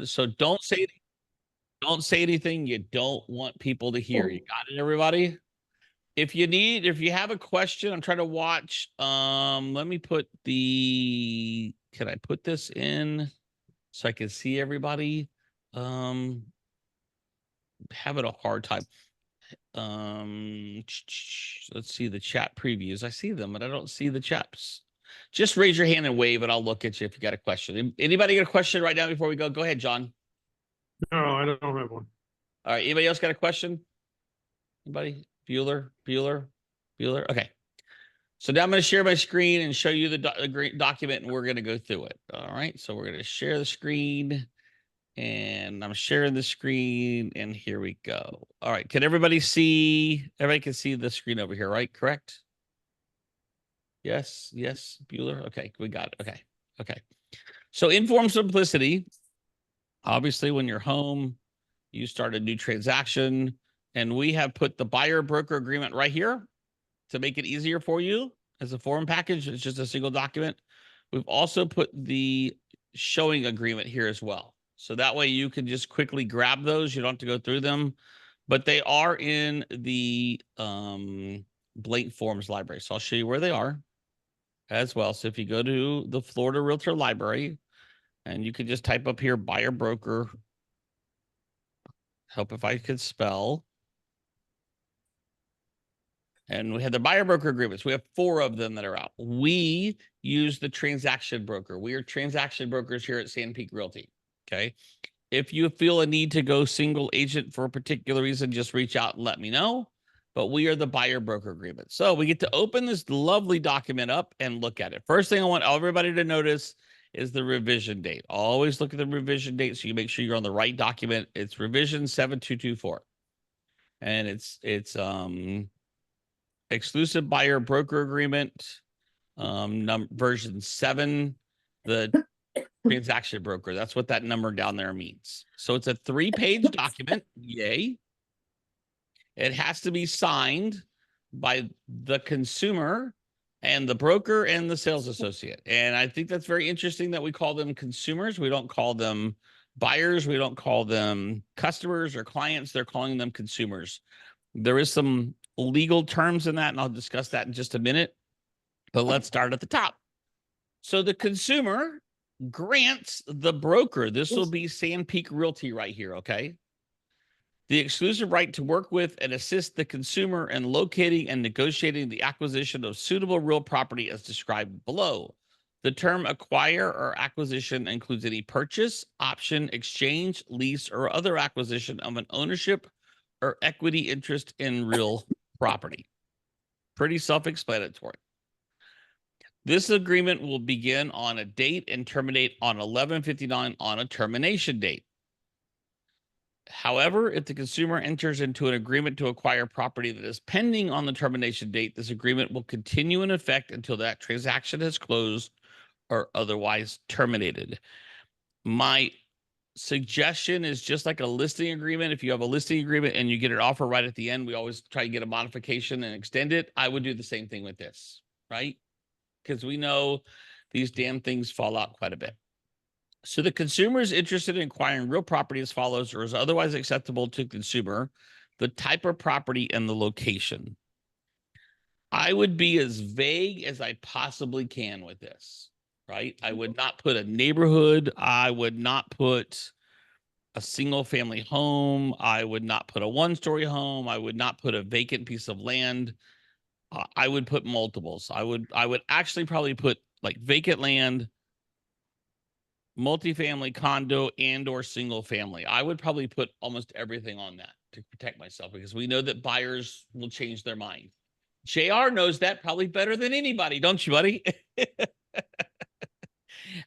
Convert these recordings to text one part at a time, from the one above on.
So don't say anything you don't want people to hear. You got it, everybody? If you have a question, I'm trying to watch. Let me put can I put this in so I can see everybody? Having a hard time. Let's see the chat previews. I see them, but I don't see the chats. Just raise your hand and wave, and I'll look at you if you got a question. Anybody got a question right now before we go? Go ahead, John. No, I don't have one. All right. Anybody else got a question? Anybody? Bueller? Okay. So now I'm going to share my screen and show you the document, and we're going to go through it. All right. So we're going to share the screen, and I'm sharing the screen, and here we go. All right. Can everybody see? Everybody can see the screen over here, right? Correct? Yes. Bueller. Okay. We got it. Okay. So informed simplicity. Obviously, when you're home, you start a new transaction, and we have put the buyer broker agreement right here to make it easier for you as a form package. It's just a single document. We've also put the showing agreement here as well. So that way you can just quickly grab those. You don't have to go through them, but they are in the blank forms library. So I'll show you where they are as well. So if you go to the Florida Realtor Library, and you can just type up here, buyer broker. Help if I could spell. And we have the buyer broker agreements. We have 4 of them that are out. We use the transaction broker. We are transaction brokers here at Sand Peak Realty. Okay. If you feel a need to go single agent for a particular reason, just reach out and let me know. But we are the buyer broker agreement. So we get to open this lovely document up and look at it. First thing I want everybody to notice is the revision date. Always look at the revision date so you make sure you're on the right document. It's revision 7224. And it's exclusive buyer broker agreement, version 7, the transaction broker. That's what that number down there means. So it's a 3-page document. Yay. It has to be signed by the consumer and the broker and the sales associate. And I think that's very interesting that we call them consumers. We don't call them buyers. We don't call them customers or clients. They're calling them consumers. There is some legal terms in that, and I'll discuss that in just a minute. But let's start at the top. So the consumer grants the broker, this will be Sand Peak Realty right here, okay, the exclusive right to work with and assist the consumer in locating and negotiating the acquisition of suitable real property as described below. The term acquire or acquisition includes any purchase, option, exchange, lease, or other acquisition of an ownership or equity interest in real property. Pretty self-explanatory. This agreement will begin on a date and terminate on 11/59 on a termination date. However, if the consumer enters into an agreement to acquire property that is pending on the termination date, this agreement will continue in effect until that transaction has closed or otherwise terminated. My suggestion is just like a listing agreement. If you have a listing agreement and you get an offer right at the end, we always try to get a modification and extend it. I would do the same thing with this, right? Because we know these damn things fall out quite a bit. So the consumer is interested in acquiring real property as follows, or is otherwise acceptable to consumer, the type of property and the location. I would be as vague as I possibly can with this, right? I would not put a neighborhood. I would not put a single family home. I would not put a 1-story home. I would not put a vacant piece of land. I would put multiples. I would actually probably put like vacant land, multifamily, condo, and or single family. I would probably put almost everything on that to protect myself, because we know that buyers will change their mind. JR knows that probably better than anybody, don't you, buddy?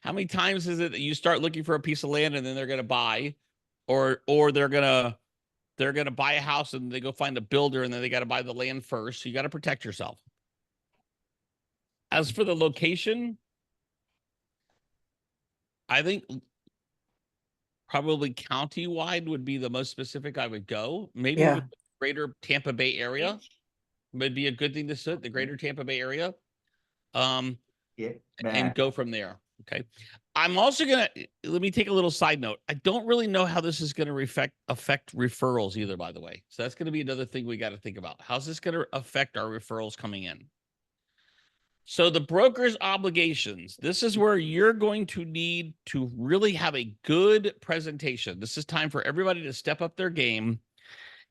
How many times is it that you start looking for a piece of land and then they're going to buy, or they're going to buy a house and they go find a builder and then they got to buy the land first. So you got to protect yourself. As for the location, I think probably county-wide would be the most specific I would go. Maybe even the greater Tampa Bay area would be a good thing to sit, the greater Tampa Bay area. And go from there. Okay. I'm also gonna let me take a little side note. I don't really know how this is going to affect referrals either, by the way. So that's going to be another thing we got to think about. How's this going to affect our referrals coming in? So the broker's obligations, this is where you're going to need to really have a good presentation. This is time for everybody to step up their game,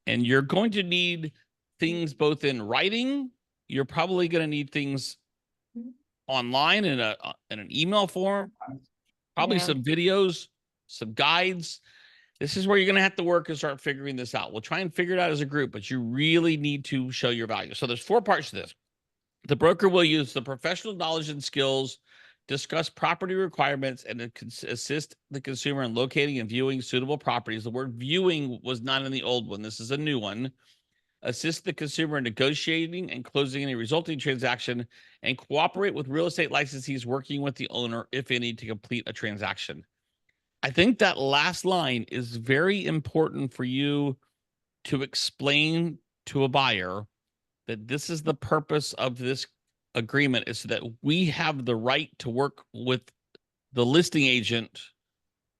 and you're going to need things both in writing. You're probably going to need things online in an email form, probably some videos, some guides. This is where you're going to have to work and start figuring this out. We'll try and figure it out as a group, but you really need to show your value. So there's 4 parts to this. The broker will use the professional knowledge and skills, discuss property requirements, and assist the consumer in locating and viewing suitable properties. The word viewing was not in the old one. This is a new one. Assist the consumer in negotiating and closing any resulting transaction, and cooperate with real estate licensees working with the owner, if any, to complete a transaction. I think that last line is very important for you to explain to a buyer that this is the purpose of this agreement, is so that we have the right to work with the listing agent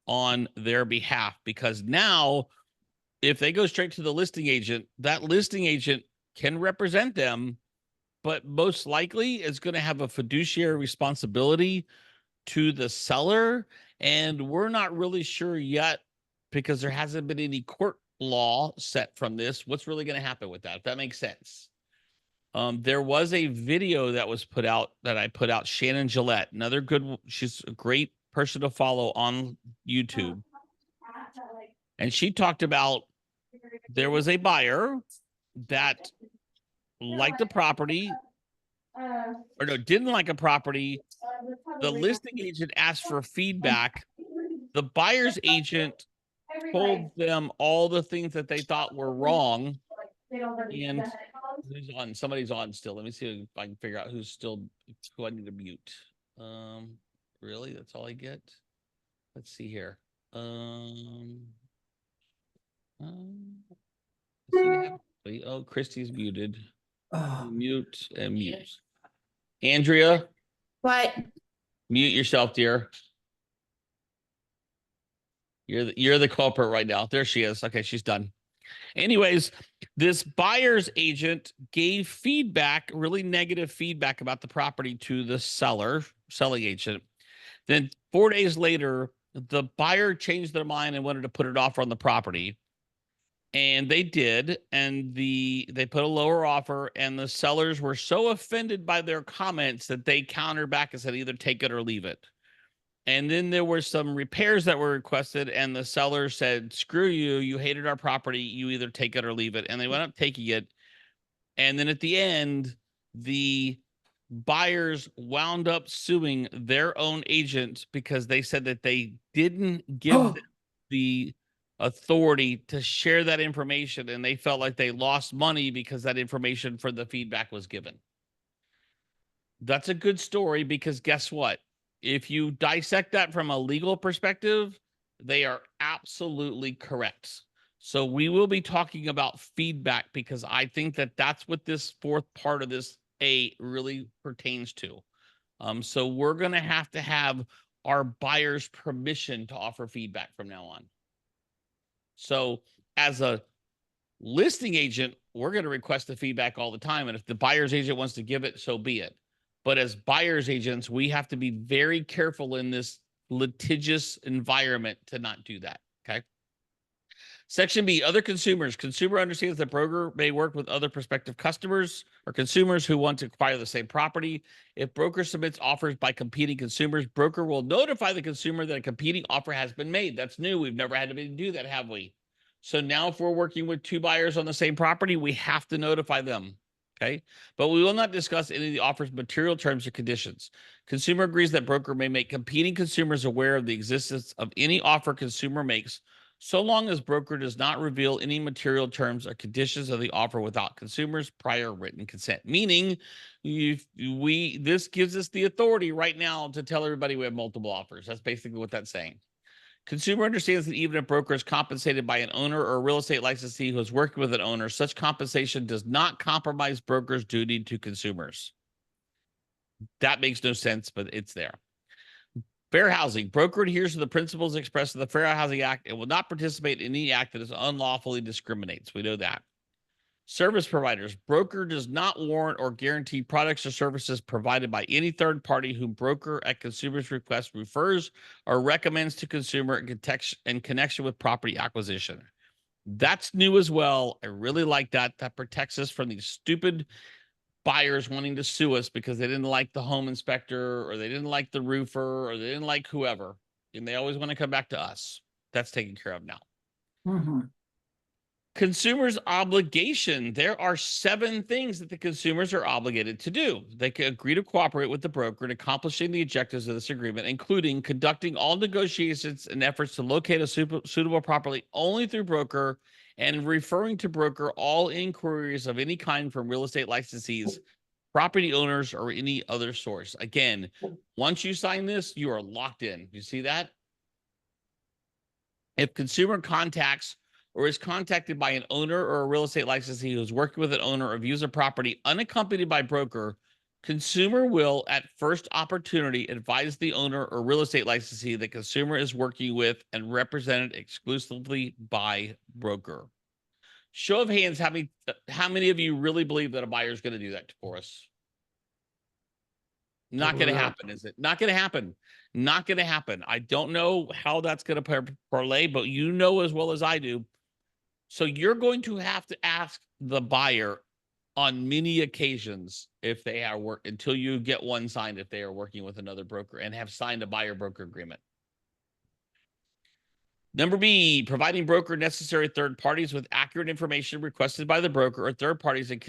on their behalf. Because now, if they go straight to the listing agent, that listing agent can represent them, but most likely is going to have a fiduciary responsibility to the seller. And we're not really sure yet, because there hasn't been any court law set from this, what's really going to happen with that, if that makes sense. There was a video that was put out that I put out, Shannon Gillette, another good, she's a great person to follow on YouTube. And she talked about there was a buyer that liked the property, or no, didn't like a property. The listing agent asked for feedback. The buyer's agent told them all the things that they thought were wrong. And who's on? Somebody's on still. Let me see if I can figure out who's still, who I need to mute. Really? That's all I get? Let's see here. Oh, Christy's muted. Mute and mute. Andrea, What? mute yourself, dear. You're the culprit right now. There she is. Okay, she's done. Anyways, this buyer's agent gave feedback, really negative feedback about the property to the selling agent. Then 4 days later, the buyer changed their mind and wanted to put an offer on the property. And they did, and they put a lower offer, and the sellers were so offended by their comments that they countered back and said, either take it or leave it. And then there were some repairs that were requested, and the seller said, screw you, you hated our property, you either take it or leave it. And they went up taking it. And then at the end, the buyers wound up suing their own agent because they said that they didn't give them the authority to share that information, and they felt like they lost money because that information for the feedback was given. That's a good story, because guess what? If you dissect that from a legal perspective, they are absolutely correct. So we will be talking about feedback, because I think that that's what this 4th part of this A really pertains to. So we're going to have our buyer's permission to offer feedback from now on. So as a listing agent, we're going to request the feedback all the time. And if the buyer's agent wants to give it, so be it. But as buyer's agents, we have to be very careful in this litigious environment to not do that. Okay. Section B, other consumers. Consumer understands that broker may work with other prospective customers or consumers who want to acquire the same property. If broker submits offers by competing consumers, broker will notify the consumer that a competing offer has been made. That's new. We've never had to do that, have we? So now if we're working with 2 buyers on the same property, we have to notify them. Okay. But we will not discuss any of the offer's material terms or conditions. Consumer agrees that broker may make competing consumers aware of the existence of any offer consumer makes, so long as broker does not reveal any material terms or conditions of the offer without consumers' prior written consent. Meaning, this gives us the authority right now to tell everybody we have multiple offers. That's basically what that's saying. Consumer understands that even if broker is compensated by an owner or a real estate licensee who is working with an owner, such compensation does not compromise broker's duty to consumers. That makes no sense, but it's there. Fair housing. Broker adheres to the principles expressed in the Fair Housing Act and will not participate in any act that is unlawfully discriminates. We know that. Service providers. Broker does not warrant or guarantee products or services provided by any third party whom broker at consumer's request refers or recommends to consumer in connection with property acquisition. That's new as well. I really like that. That protects us from these stupid buyers wanting to sue us because they didn't like the home inspector or they didn't like the roofer or they didn't like whoever. And they always want to come back to us. That's taken care of now. Consumers' obligation. There are 7 things that the consumers are obligated to do. They can agree to cooperate with the broker in accomplishing the objectives of this agreement, including conducting all negotiations and efforts to locate a suitable property only through broker and referring to broker all inquiries of any kind from real estate licensees, property owners, or any other source. Again, once you sign this, you are locked in. You see that? If consumer contacts or is contacted by an owner or a real estate licensee who is working with an owner or views a property unaccompanied by broker, consumer will, at first opportunity, advise the owner or real estate licensee that consumer is working with and represented exclusively by broker. Show of hands, how many of you really believe that a buyer is going to do that for us? Not going to happen, is it? Not going to happen. Not going to happen. I don't know how that's going to parlay, but you know as well as I do. So you're going to have to ask the buyer on many occasions if they are until you get one signed, if they are working with another broker and have signed a buyer broker agreement. Number B, providing broker necessary third parties with accurate information requested by the broker or third parties in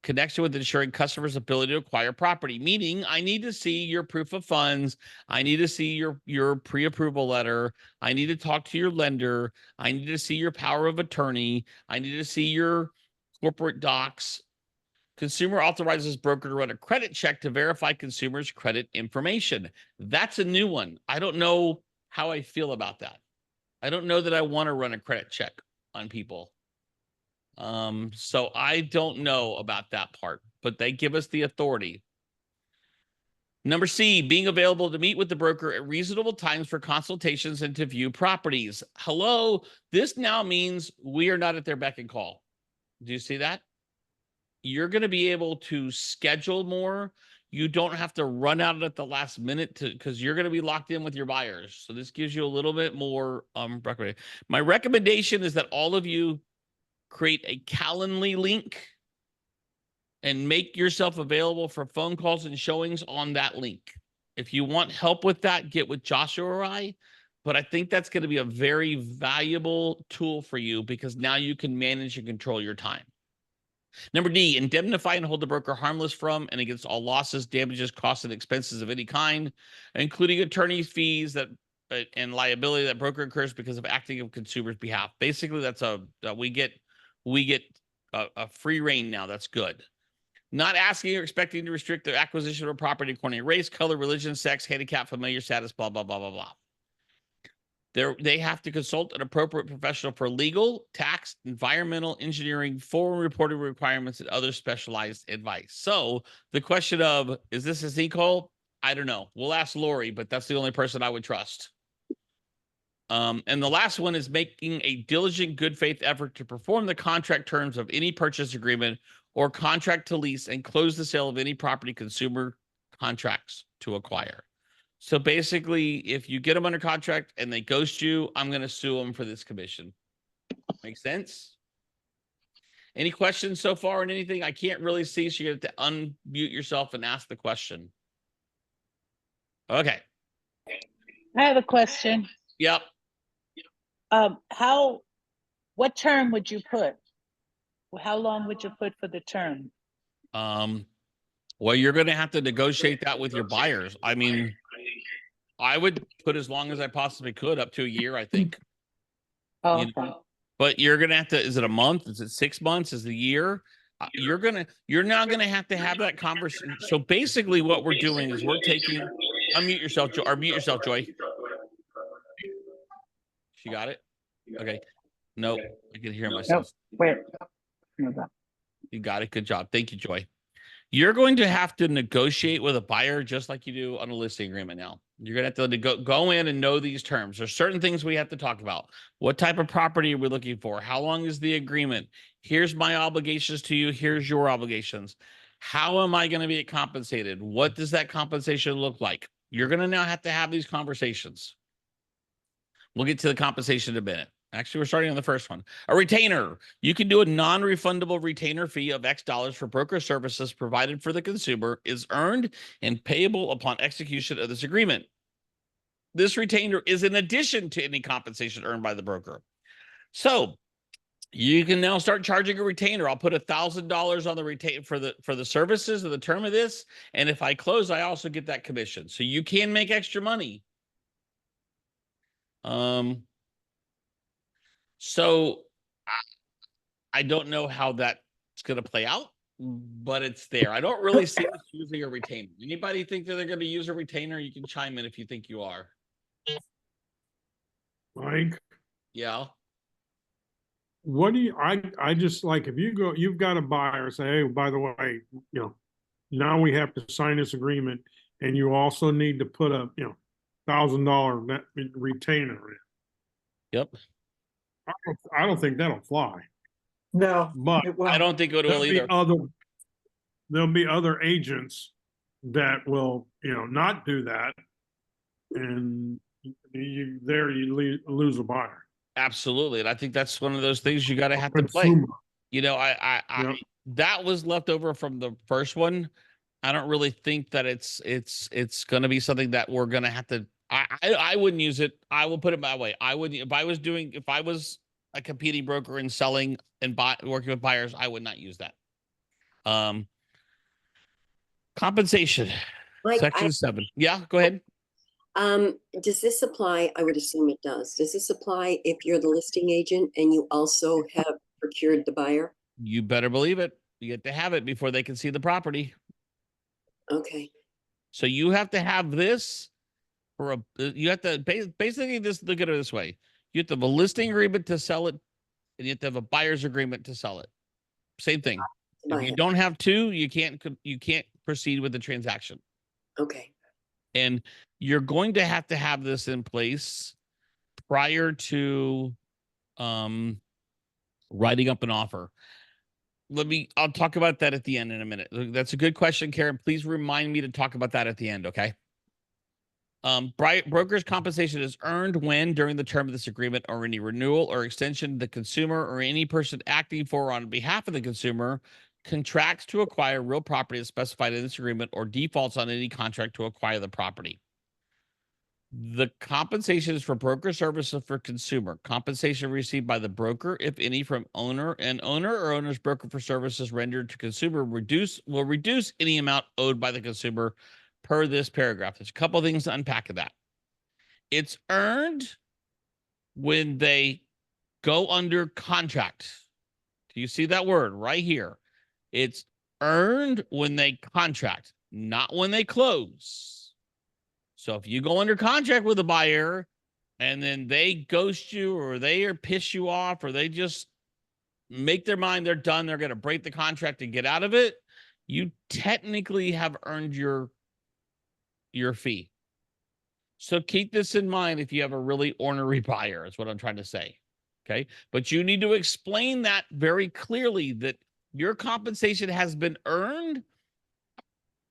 connection with ensuring customers' ability to acquire property. Meaning, I need to see your proof of funds. I need to see your pre-approval letter. I need to talk to your lender. I need to see your power of attorney. I need to see your corporate docs. Consumer authorizes broker to run a credit check to verify consumers' credit information. That's a new one. I don't know how I feel about that. I don't know that I want to run a credit check on people. So I don't know about that part, but they give us the authority. Number C, being available to meet with the broker at reasonable times for consultations and to view properties. Hello, this now means we are not at their beck and call. Do you see that? You're going to be able to schedule more. You don't have to run out at the last minute because you're going to be locked in with your buyers. So this gives you a little bit more recommendation. My recommendation is that all of you create a Calendly link and make yourself available for phone calls and showings on that link. If you want help with that, get with Joshua or I. But I think that's going to be a very valuable tool for you because now you can manage and control your time. Number D, indemnify and hold the broker harmless from and against all losses, damages, costs, and expenses of any kind, including attorney's fees and liability that broker incurs because of acting on consumer's behalf. Basically, that's we get a free reign now. That's good. Not asking or expecting to restrict the acquisition of a property according to race, color, religion, sex, handicap, familiar status, blah, blah, blah, blah, blah. They have to consult an appropriate professional for legal, tax, environmental, engineering, foreign reporting requirements, and other specialized advice. So the question of, is this a sinkhole? I don't know. We'll ask Lori, but that's the only person I would trust. And the last one is making a diligent, good faith effort to perform the contract terms of any purchase agreement or contract to lease and close the sale of any property consumer contracts to acquire. So basically, if you get them under contract and they ghost you, I'm going to sue them for this commission. Make sense? Any questions so far on anything? I can't really see, so you have to unmute yourself and ask the question. Okay. I have a question. Yep. What term would you put? How long would you put for the term? Well, you're going to have to negotiate that with your buyers. I mean, I would put as long as I possibly could, up to a year, I think. Oh, You know, but you're going to have to, is it a month? Is it 6 months? Is it a year? You're now going to have that conversation. So basically what we're doing is we're taking, unmute yourself, or mute yourself, Joy. She got it? Okay. Nope. I can hear myself. Wait. You got it. Good job. Thank you, Joy. You're going to have to negotiate with a buyer just like you do on a listing agreement now. You're going to have to go in and know these terms. There's certain things we have to talk about. What type of property are we looking for? How long is the agreement? Here's my obligations to you. Here's your obligations. How am I going to be compensated? What does that compensation look like? You're going to now have to have these conversations. We'll get to the compensation in a minute. Actually, we're starting on the first one. A retainer. You can do a non-refundable retainer fee of X dollars for broker services provided for the consumer is earned and payable upon execution of this agreement. This retainer is in addition to any compensation earned by the broker. So you can now start charging a retainer. I'll put $1,000 on the retainer for the services of the term of this. And if I close, I also get that commission. So you can make extra money. So I don't know how that's going to play out, but it's there. I don't really see us using a retainer. Anybody think that they're going to use a retainer? You can chime in if you think you are. Mike, Yeah. what do you, I just like, if you go, you've got a buyer, say, hey, by the way, now we have to sign this agreement and you also need to put a, $1,000 net retainer in. Yep. I don't think that'll fly, No, but it won't. I don't think it will either. there'll be other agents that will, not do that. And you lose a buyer. Absolutely. And I think that's one of those things you got to have to play. Consumer. You know, Yep. that was left over from the first one. I don't really think that it's going to be something that we're going to have to. I wouldn't use it. I will put it my way. I would, if I was a competing broker and selling and working with buyers, I would not use that. Compensation. Mike, Section 7. Yeah, go ahead. Does this apply? I would assume it does. Does this apply if you're the listing agent and you also have procured the buyer? You better believe it. You get to have it before they can see the property. Okay. So you have to have this for you have to basically just look at it this way. You have to have a listing agreement to sell it, and you have to have a buyer's agreement to sell it. Same thing. If you don't have two, you can't proceed with the transaction. Okay. And you're going to have this in place prior to writing up an offer. I'll talk about that at the end in a minute. That's a good question, Karen. Please remind me to talk about that at the end, okay? Broker's compensation is earned when, during the term of this agreement or any renewal or extension, the consumer or any person acting for or on behalf of the consumer contracts to acquire real property as specified in this agreement or defaults on any contract to acquire the property. The compensation is for broker services for consumer. Compensation received by the broker, if any, from owner or owner's broker for services rendered to consumer will reduce any amount owed by the consumer per this paragraph. There's a couple of things to unpack of that. It's earned when they go under contract. Do you see that word right here? It's earned when they contract, not when they close. So if you go under contract with a buyer and then they ghost you or they piss you off or they just make their mind they're done, they're going to break the contract and get out of it, you technically have earned your fee. So keep this in mind if you have a really ornery buyer, is what I'm trying to say. Okay. But you need to explain that very clearly, that your compensation has been earned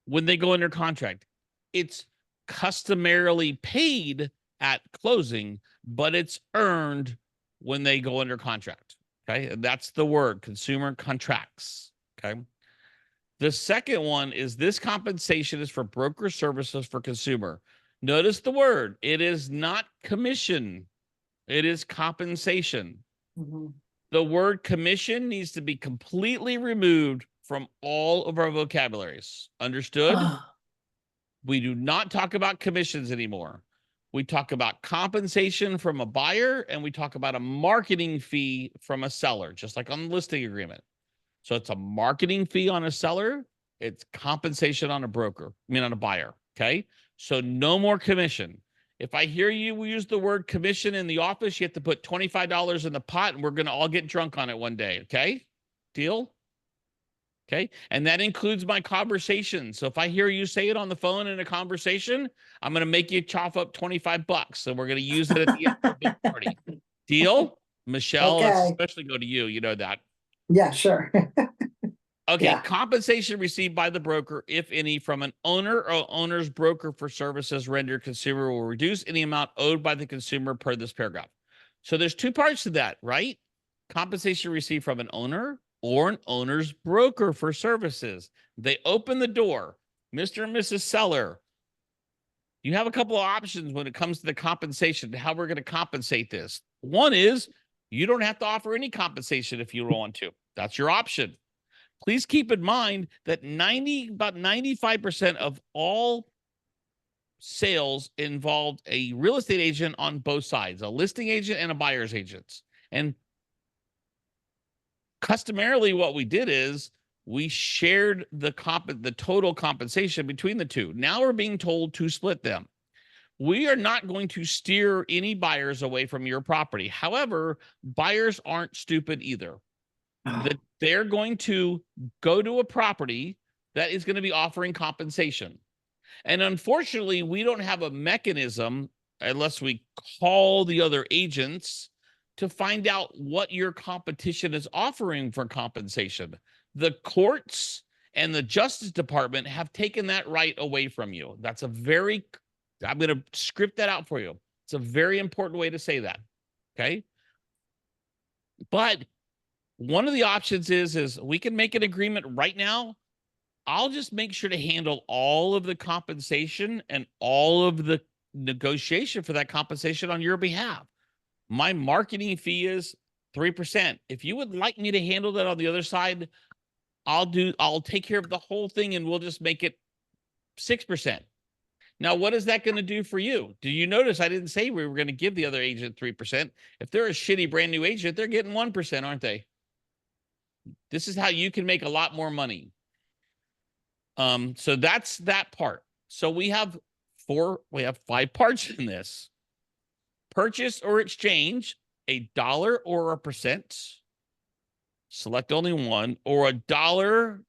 when they go under contract. It's customarily paid at closing, but it's earned when they go under contract. Okay. And that's the word, consumer contracts. Okay. The second one is this compensation is for broker services for consumer. Notice the word. It is not commission. It is compensation. Mm-hmm. The word commission needs to be completely removed from all of our vocabularies. Understood? We do not talk about commissions anymore. We talk about compensation from a buyer and we talk about a marketing fee from a seller, just like on the listing agreement. So it's a marketing fee on a seller. It's compensation on a broker, on a buyer. Okay. So no more commission. If I hear you use the word commission in the office, you have to put $25 in the pot and we're going to all get drunk on it one day. Okay. Deal? Okay. And that includes my conversation. So if I hear you say it on the phone in a conversation, I'm going to make you chop up $25. So we're going to use it at the end of the big party. Deal? Michelle, let's Okay. especially go to you. You know that. Yeah, sure. Okay. Yeah. Compensation received by the broker, if any, from an owner or owner's broker for services rendered consumer will reduce any amount owed by the consumer per this paragraph. So there's two parts to that, right? Compensation received from an owner or an owner's broker for services. They open the door. Mr. and Mrs. Seller, you have a couple of options when it comes to the compensation, how we're going to compensate this. One is you don't have to offer any compensation if you don't want to. That's your option. Please keep in mind that about 95% of all sales involved a real estate agent on both sides, a listing agent and a buyer's agent. And customarily what we did is we shared the total compensation between the two. Now we're being told to split them. We are not going to steer any buyers away from your property. However, buyers aren't stupid either. That they're going to go to a property that is going to be offering compensation. And unfortunately, we don't have a mechanism, unless we call the other agents, to find out what your competition is offering for compensation. The courts and the Justice Department have taken that right away from you. That's I'm going to script that out for you. It's a very important way to say that. Okay. But one of the options is we can make an agreement right now. I'll just make sure to handle all of the compensation and all of the negotiation for that compensation on your behalf. My marketing fee is 3%. If you would like me to handle that on the other side, I'll take care of the whole thing and we'll just make it 6%. Now, what is that going to do for you? Do you notice I didn't say we were going to give the other agent 3%? If they're a shitty brand new agent, they're getting 1%, aren't they? This is how you can make a lot more money. So that's that part. So we have 5 parts in this. Purchase or exchange, $1 or 1%. Select only one, or $1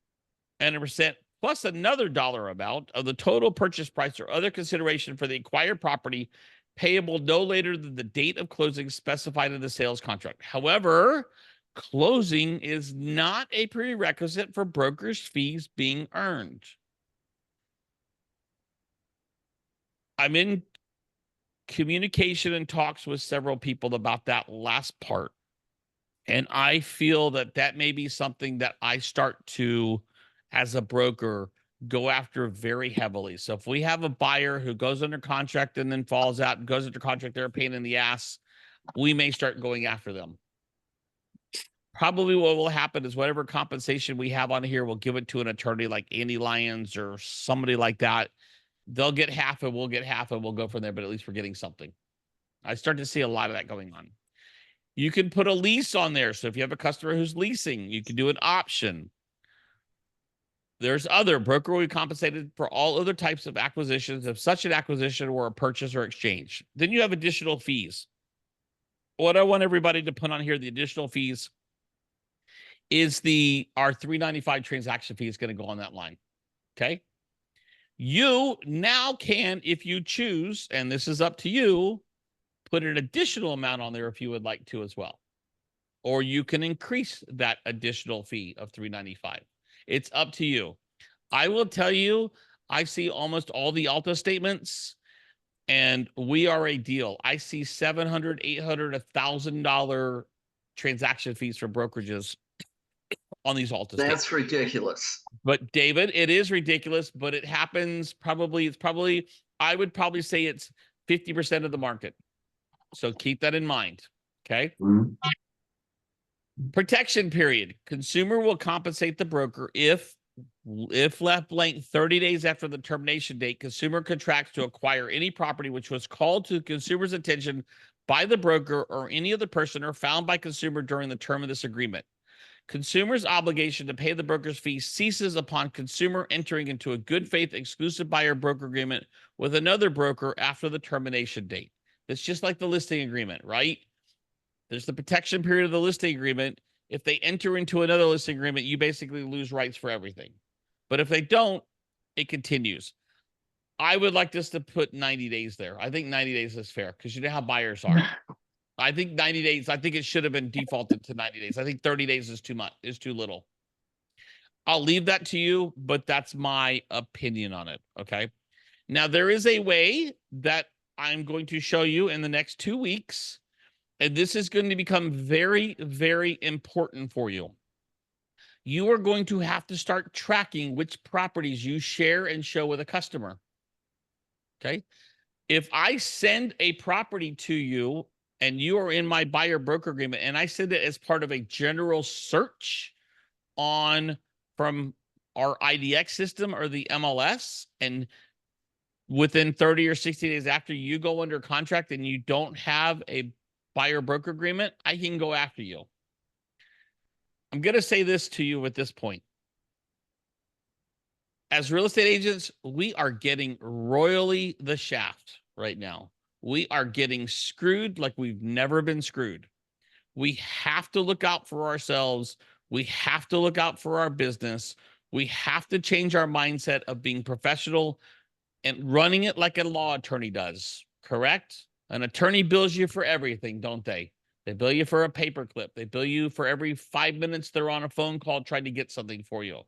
and 1% plus another dollar amount of the total purchase price or other consideration for the acquired property, payable no later than the date of closing specified in the sales contract. However, closing is not a prerequisite for broker's fees being earned. I'm in communication and talks with several people about that last part. And I feel that that may be something that I start to, as a broker, go after very heavily. So if we have a buyer who goes under contract and then falls out and goes under contract, they're a pain in the ass, we may start going after them. Probably what will happen is whatever compensation we have on here, we'll give it to an attorney like Andy Lyons or somebody like that. They'll get half and we'll get half and we'll go from there, but at least we're getting something. I start to see a lot of that going on. You can put a lease on there. So if you have a customer who's leasing, you can do an option. There's other broker will be compensated for all other types of acquisitions if such an acquisition were a purchase or exchange. Then you have additional fees. What I want everybody to put on here, the additional fees, is our $395 transaction fee is going to go on that line. Okay. You now can, if you choose, and this is up to you, put an additional amount on there if you would like to as well. Or you can increase that additional fee of $395. It's up to you. I will tell you, I see almost all the Alta statements, and we are a deal. I see $700, $800, $1,000 transaction fees for brokerages on these Alta statements. That's ridiculous. But David, it is ridiculous, but it happens I would probably say it's 50% of the market. So keep that in mind. Okay. Mhm. Protection period. Consumer will compensate the broker if left blank 30 days after the termination date, consumer contracts to acquire any property which was called to the consumer's attention by the broker or any other person or found by consumer during the term of this agreement. Consumer's obligation to pay the broker's fee ceases upon consumer entering into a good faith exclusive buyer broker agreement with another broker after the termination date. It's just like the listing agreement, right? There's the protection period of the listing agreement. If they enter into another listing agreement, you basically lose rights for everything. But if they don't, it continues. I would like us to put 90 days there. I think 90 days is fair because you know how buyers are. I think 90 days, I think it should have been defaulted to 90 days. I think 30 days is too much, is too little. I'll leave that to you, but that's my opinion on it. Okay. Now, there is a way that I'm going to show you in the next 2 weeks, and this is going to become very, very important for you. You are going to have to start tracking which properties you share and show with a customer. Okay. If I send a property to you and you are in my buyer broker agreement and I send it as part of a general search from our IDX system or the MLS, and within 30 or 60 days after you go under contract and you don't have a buyer broker agreement, I can go after you. I'm going to say this to you at this point. As real estate agents, we are getting royally the shaft right now. We are getting screwed like we've never been screwed. We have to look out for ourselves. We have to look out for our business. We have to change our mindset of being professional and running it like a law attorney does, correct? An attorney bills you for everything, don't they? They bill you for a paperclip. They bill you for every 5 minutes they're on a phone call trying to get something for you.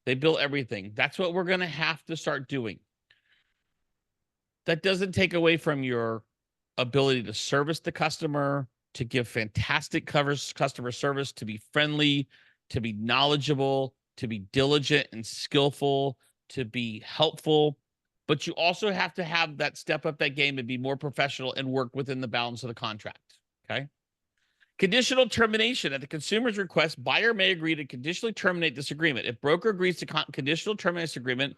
They bill everything. That's what we're going to have to start doing. That doesn't take away from your ability to service the customer, to give fantastic customer service, to be friendly, to be knowledgeable, to be diligent and skillful, to be helpful. But you also have to have that step up that game and be more professional and work within the bounds of the contract. Okay. Conditional termination. At the consumer's request, buyer may agree to conditionally terminate this agreement. If broker agrees to conditional terminate this agreement,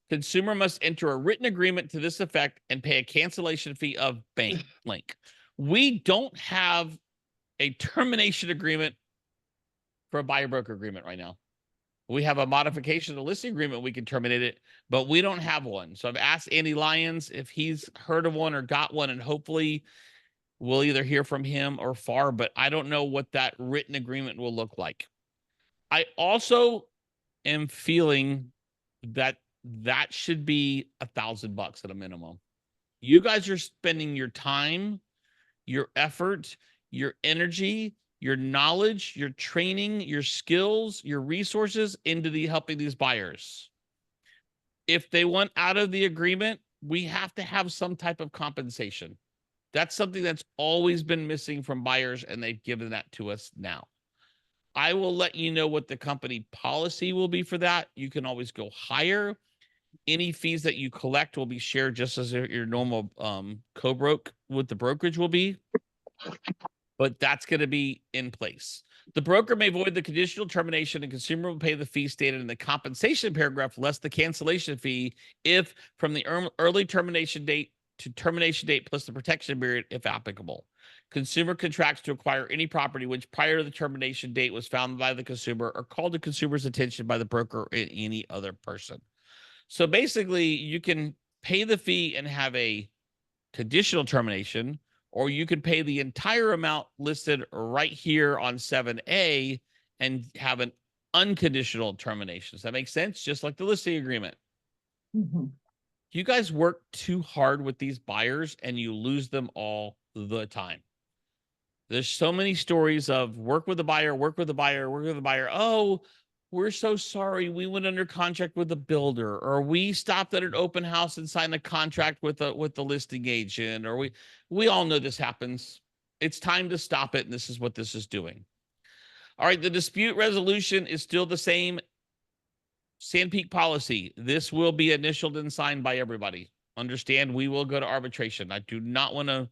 consumer must enter a written agreement to this effect and pay a cancellation fee of blank. We don't have a termination agreement for a buyer broker agreement right now. We have a modification of the listing agreement. We can terminate it, but we don't have one. So I've asked Andy Lyons if he's heard of one or got one, and hopefully we'll either hear from him or FAR, but I don't know what that written agreement will look like. I also am feeling that that should be $1,000 at a minimum. You guys are spending your time, your effort, your energy, your knowledge, your training, your skills, your resources into helping these buyers. If they want out of the agreement, we have to have some type of compensation. That's something that's always been missing from buyers, and they've given that to us now. I will let you know what the company policy will be for that. You can always go higher. Any fees that you collect will be shared just as your normal co-broke with the brokerage will be. But that's going to be in place. The broker may void the conditional termination and consumer will pay the fee stated in the compensation paragraph less the cancellation fee if from the early termination date to termination date plus the protection period if applicable. Consumer contracts to acquire any property which prior to the termination date was found by the consumer or called to consumer's attention by the broker or any other person. So basically, you can pay the fee and have a conditional termination, or you could pay the entire amount listed right here on 7A and have an unconditional termination. Does that make sense? Just like the listing agreement. Mm-hmm. You guys work too hard with these buyers and you lose them all the time. There's so many stories of work with the buyer, work with the buyer, work with the buyer. Oh, we're so sorry. We went under contract with the builder, or we stopped at an open house and signed a contract with the listing agent, or we all know this happens. It's time to stop it. And this is what this is doing. All right. The dispute resolution is still the same. Sand Peak policy. This will be initialed and signed by everybody. Understand, we will go to arbitration. I do not want to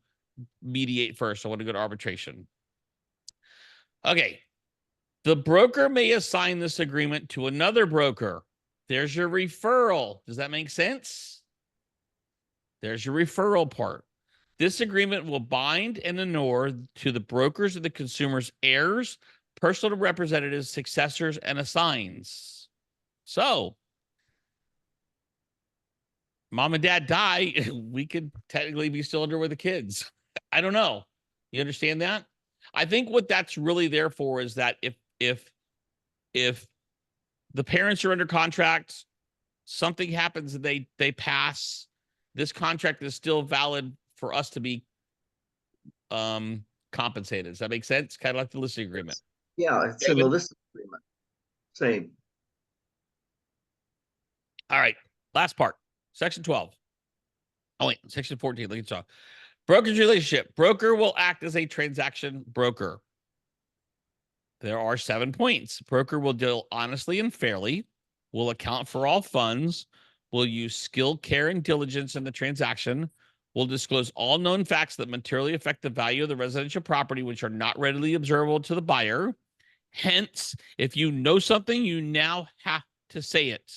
mediate first. I want to go to arbitration. Okay. The broker may assign this agreement to another broker. There's your referral. Does that make sense? There's your referral part. This agreement will bind and inure to the brokers and the consumer's heirs, personal representatives, successors, and assigns. So, mom and dad die, we could technically be still under with the kids. I don't know. You understand that? I think what that's really there for is that if if the parents are under contract, something happens and they pass, this contract is still valid for us to be compensated. Does that make sense? Kind of like the listing agreement. Yeah, it's in the listing agreement. Same. All right. Last part. Section 12. Oh, wait. Section 14. Look at talk. Brokerage relationship. Broker will act as a transaction broker. There are 7 points. Broker will deal honestly and fairly, will account for all funds, will use skill, care, and diligence in the transaction, will disclose all known facts that materially affect the value of the residential property, which are not readily observable to the buyer. Hence, if you know something, you now have to say it.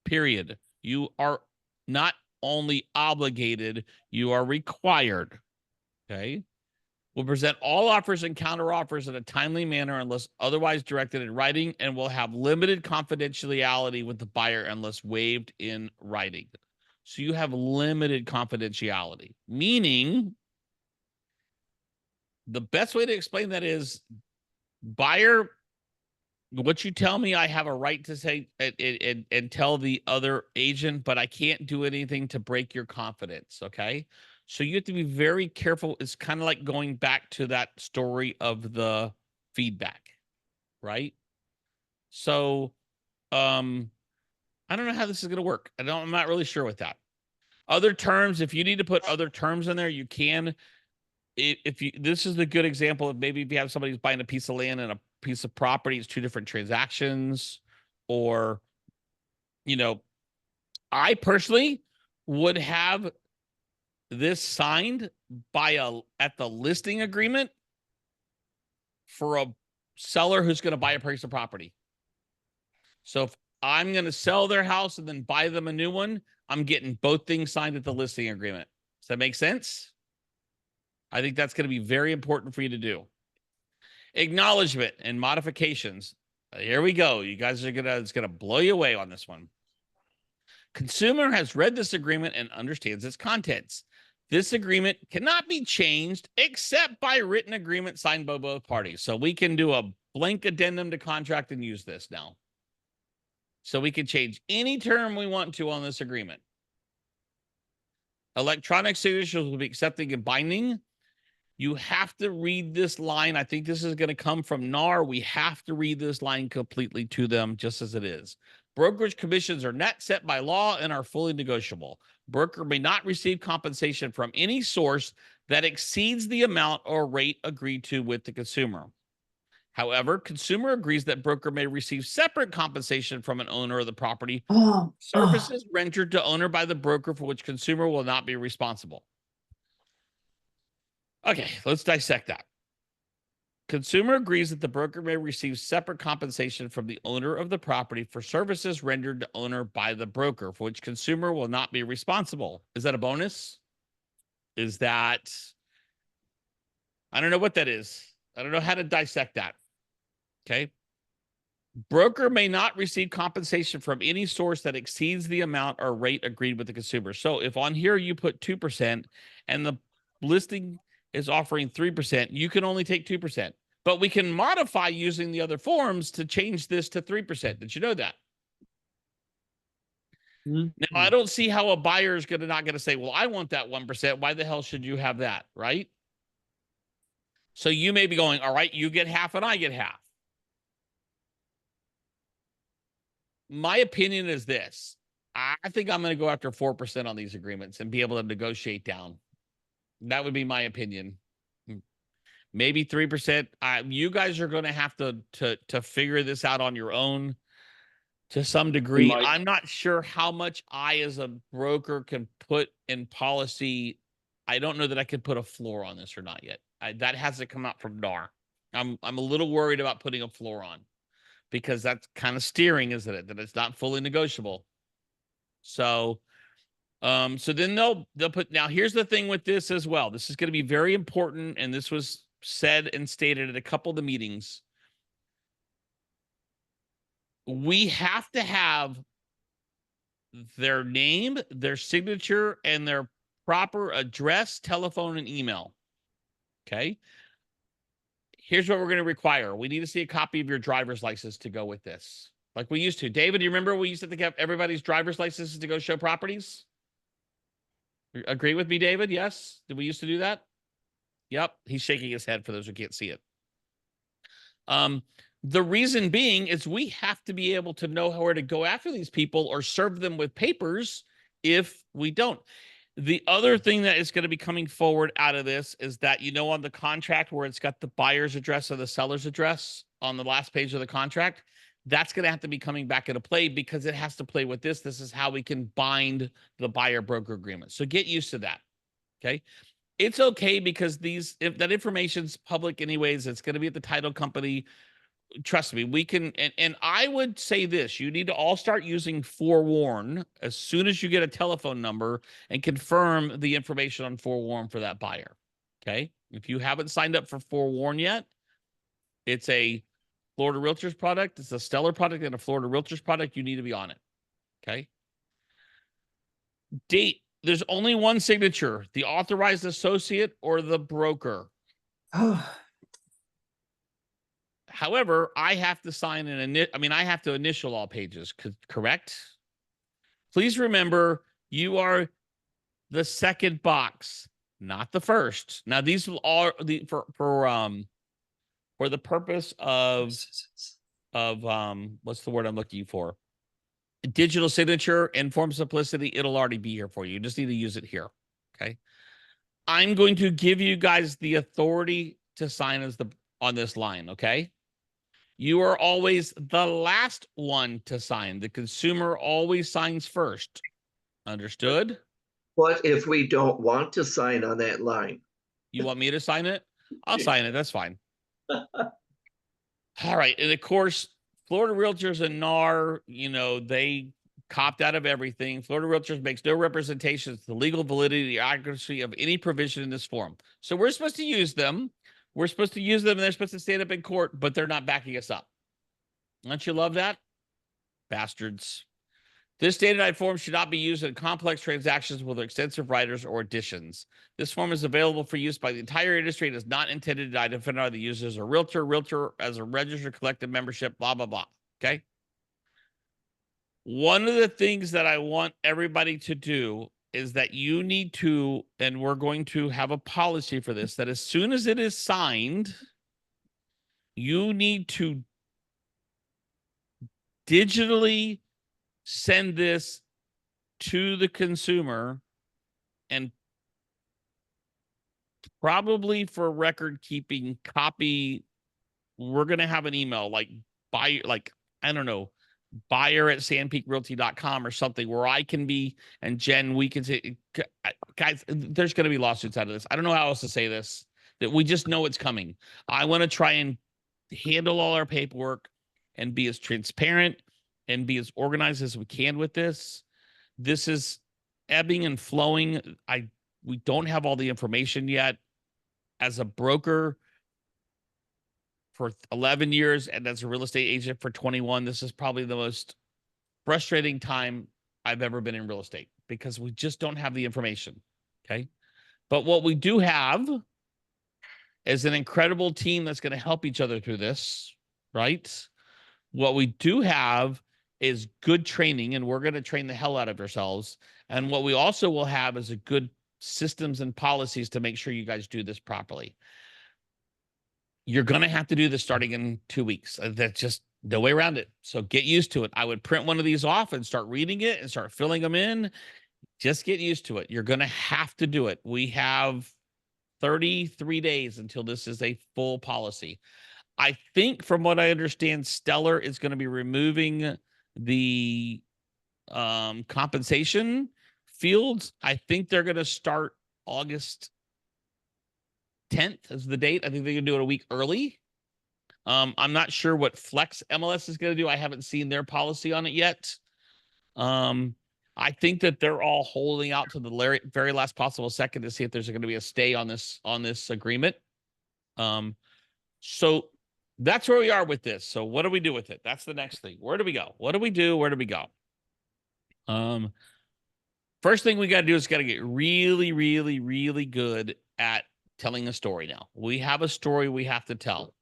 Period. You are not only obligated, you are required. Okay. Will present all offers and counteroffers in a timely manner unless otherwise directed in writing, and will have limited confidentiality with the buyer unless waived in writing. So you have limited confidentiality, meaning the best way to explain that is, buyer, what you tell me, I have a right to say and tell the other agent, but I can't do anything to break your confidence. Okay. So you have to be very careful. It's kind of like going back to that story of the feedback, right? So, I don't know how this is going to work. I'm not really sure with that. Other terms, if you need to put other terms in there, you can. If you, this is a good example of maybe if you have somebody who's buying a piece of land and a piece of property, it's 2 different transactions, or, you know, I personally would have this signed by at the listing agreement for a seller who's going to buy a piece of property. So if I'm going to sell their house and then buy them a new one, I'm getting both things signed at the listing agreement. Does that make sense? I think that's going to be very important for you to do. Acknowledgement and modifications. Here we go. You guys are it's going to blow you away on this one. Consumer has read this agreement and understands its contents. This agreement cannot be changed except by written agreement signed by both parties. So we can do a blank addendum to contract and use this now. So we can change any term we want to on this agreement. Electronic signatures will be accepting and binding. You have to read this line. I think this is going to come from NAR. We have to read this line completely to them just as it is. Brokerage commissions are not set by law and are fully negotiable. Broker may not receive compensation from any source that exceeds the amount or rate agreed to with the consumer. However, consumer agrees that broker may receive separate compensation from an owner of the property. Services rendered to owner by the broker for which consumer will not be responsible. Okay, let's dissect that. Consumer agrees that the broker may receive separate compensation from the owner of the property for services rendered to owner by the broker, for which consumer will not be responsible. Is that a bonus? Is that, I don't know what that is. I don't know how to dissect that. Okay. Broker may not receive compensation from any source that exceeds the amount or rate agreed with the consumer. So if on here you put 2% and the listing is offering 3%, you can only take 2%. But we can modify using the other forms to change this to 3%. Did you know that? Mm-hmm. Now, I don't see how a buyer is not going to say, well, I want that 1%. Why the hell should you have that? Right? So you may be going, all right, you get half and I get half. My opinion is this. I think I'm going to go after 4% on these agreements and be able to negotiate down. That would be my opinion. Maybe 3%. You guys are going to have to figure this out on your own to some degree. I'm not sure how much I, as a broker, can put in policy. I don't know that I could put a floor on this or not yet. That hasn't come out from NAR. I'm a little worried about putting a floor on, because that's kind of steering, isn't it? That it's not fully negotiable. So then they'll put, now here's the thing with this as well. This is going to be very important. And this was said and stated at a couple of the meetings. We have to have their name, their signature, and their proper address, telephone, and email. Okay. Here's what we're going to require. We need to see a copy of your driver's license to go with this. Like we used to. David, do you remember we used to have everybody's driver's licenses to go show properties? Agree with me, David? Yes? Did we used to do that? Yep. He's shaking his head for those who can't see it. The reason being is we have to be able to know where to go after these people or serve them with papers if we don't. The other thing that is going to be coming forward out of this is that, you know, on the contract where it's got the buyer's address or the seller's address on the last page of the contract, that's going to have to be coming back into play because it has to play with this. This is how we can bind the buyer broker agreement. So get used to that. Okay. It's okay because if that information's public anyways, it's going to be at the title company. Trust me, we can, and I would say this, you need to all start using Forewarn as soon as you get a telephone number and confirm the information on Forewarn for that buyer. Okay. If you haven't signed up for Forewarn yet, it's a Florida Realtors product. It's a Stellar product and a Florida Realtors product. You need to be on it. Okay. Date. There's only one signature, the authorized associate or the broker. However, I have to sign I have to initial all pages, correct? Please remember, you are the second box, not the first. Now, these are for the purpose of what's the word I'm looking for? Digital signature and form simplicity, it'll already be here for you. You just need to use it here. Okay. I'm going to give you guys the authority to sign on this line. Okay. You are always the last one to sign. The consumer always signs first. Understood? What if we don't want to sign on that line? You want me to sign it? I'll sign it. That's fine. All right. And of course, Florida Realtors and NAR, you know, they copped out of everything. Florida Realtors makes no representations to the legal validity or accuracy of any provision in this form. So we're supposed to use them. We're supposed to use them, and they're supposed to stand up in court, but they're not backing us up. Don't you love that? Bastards. This standardized form should not be used in complex transactions with extensive writers or additions. This form is available for use by the entire industry and is not intended to identify the user as a realtor as a registered collective membership, blah, blah, blah. Okay? One of the things that I want everybody to do is that you need to, and we're going to have a policy for this, that as soon as it is signed, you need to digitally send this to the consumer and probably for record keeping copy. We're going to have an email like I don't know, buyer@sandpeakrealty.com or something where I can be, and Jen, we can say, guys, there's going to be lawsuits out of this. I don't know how else to say this, that we just know it's coming. I want to try and handle all our paperwork and be as transparent and be as organized as we can with this. This is ebbing and flowing. We don't have all the information yet. As a broker for 11 years and as a real estate agent for 21, this is probably the most frustrating time I've ever been in real estate because we just don't have the information. Okay. But what we do have is an incredible team that's going to help each other through this, right? What we do have is good training, and we're going to train the hell out of ourselves. And what we also will have is a good systems and policies to make sure you guys do this properly. You're going to have to do this starting in 2 weeks. That's just no way around it. So get used to it. I would print one of these off and start reading it and start filling them in. Just get used to it. You're going to have to do it. We have 33 days until this is a full policy. I think from what I understand, Stellar is going to be removing the compensation fields. I think they're going to start August 10th is the date. I think they're going to do it a week early. I'm not sure what Flex MLS is going to do. I haven't seen their policy on it yet. I think that they're all holding out to the very last possible second to see if there's going to be a stay on this agreement. So that's where we are with this. So what do we do with it? That's the next thing. Where do we go? What do we do? Where do we go? First thing we got to do is got to get really, really, really good at telling a story now. We have a story we have to tell.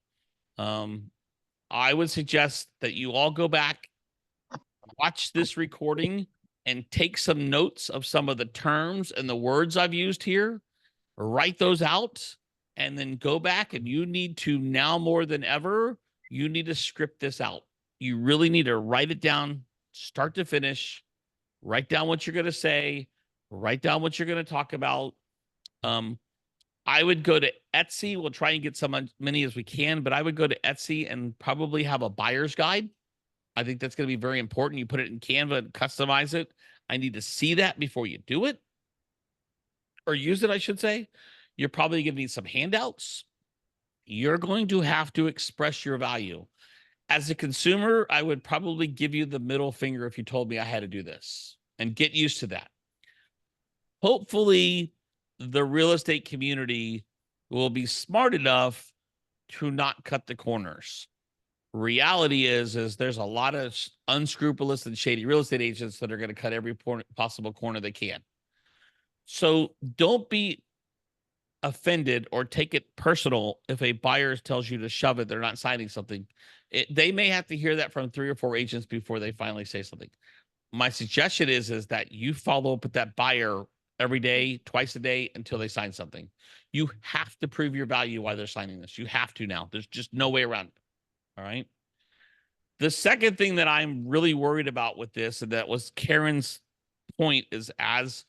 I would suggest that you all go back, watch this recording, and take some notes of some of the terms and the words I've used here. Write those out, and then go back, and you need to, now more than ever, you need to script this out. You really need to write it down, start to finish, write down what you're going to say, write down what you're going to talk about. I would go to Etsy. We'll try and get some many as we can, but I would go to Etsy and probably have a buyer's guide. I think that's going to be very important. You put it in Canva and customize it. I need to see that before you do it, or use it, I should say. You're probably going to need some handouts. You're going to have to express your value. As a consumer, I would probably give you the middle finger if you told me I had to do this, and get used to that. Hopefully, the real estate community will be smart enough to not cut the corners. Reality is there's a lot of unscrupulous and shady real estate agents that are going to cut every possible corner they can. So don't be offended or take it personal if a buyer tells you to shove it, they're not signing something. They may have to hear that from 3 or 4 agents before they finally say something. My suggestion is that you follow up with that buyer every day, twice a day, until they sign something. You have to prove your value while they're signing this. You have to now. There's just no way around it. All right. The second thing that I'm really worried about with this, and that was Karen's point, is as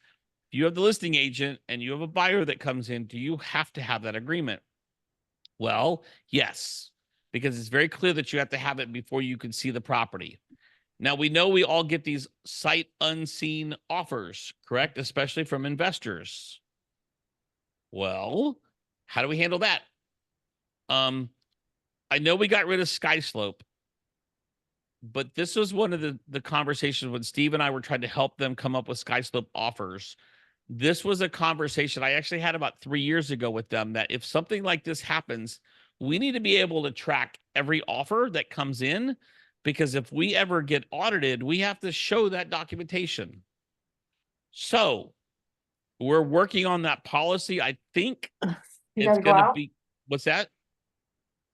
you have the listing agent and you have a buyer that comes in, do you have to have that agreement? Well, yes, because it's very clear that you have to have it before you can see the property. Now, we know we all get these sight unseen offers, correct? Especially from investors. Well, how do we handle that? I know we got rid of SkySlope, but this was one of the conversations when Steve and I were trying to help them come up with SkySlope offers. This was a conversation I actually had about 3 years ago with them, that if something like this happens, we need to be able to track every offer that comes in, because if we ever get audited, we have to show that documentation. So we're working on that policy. I think You it's gotta go going to out? be, what's that?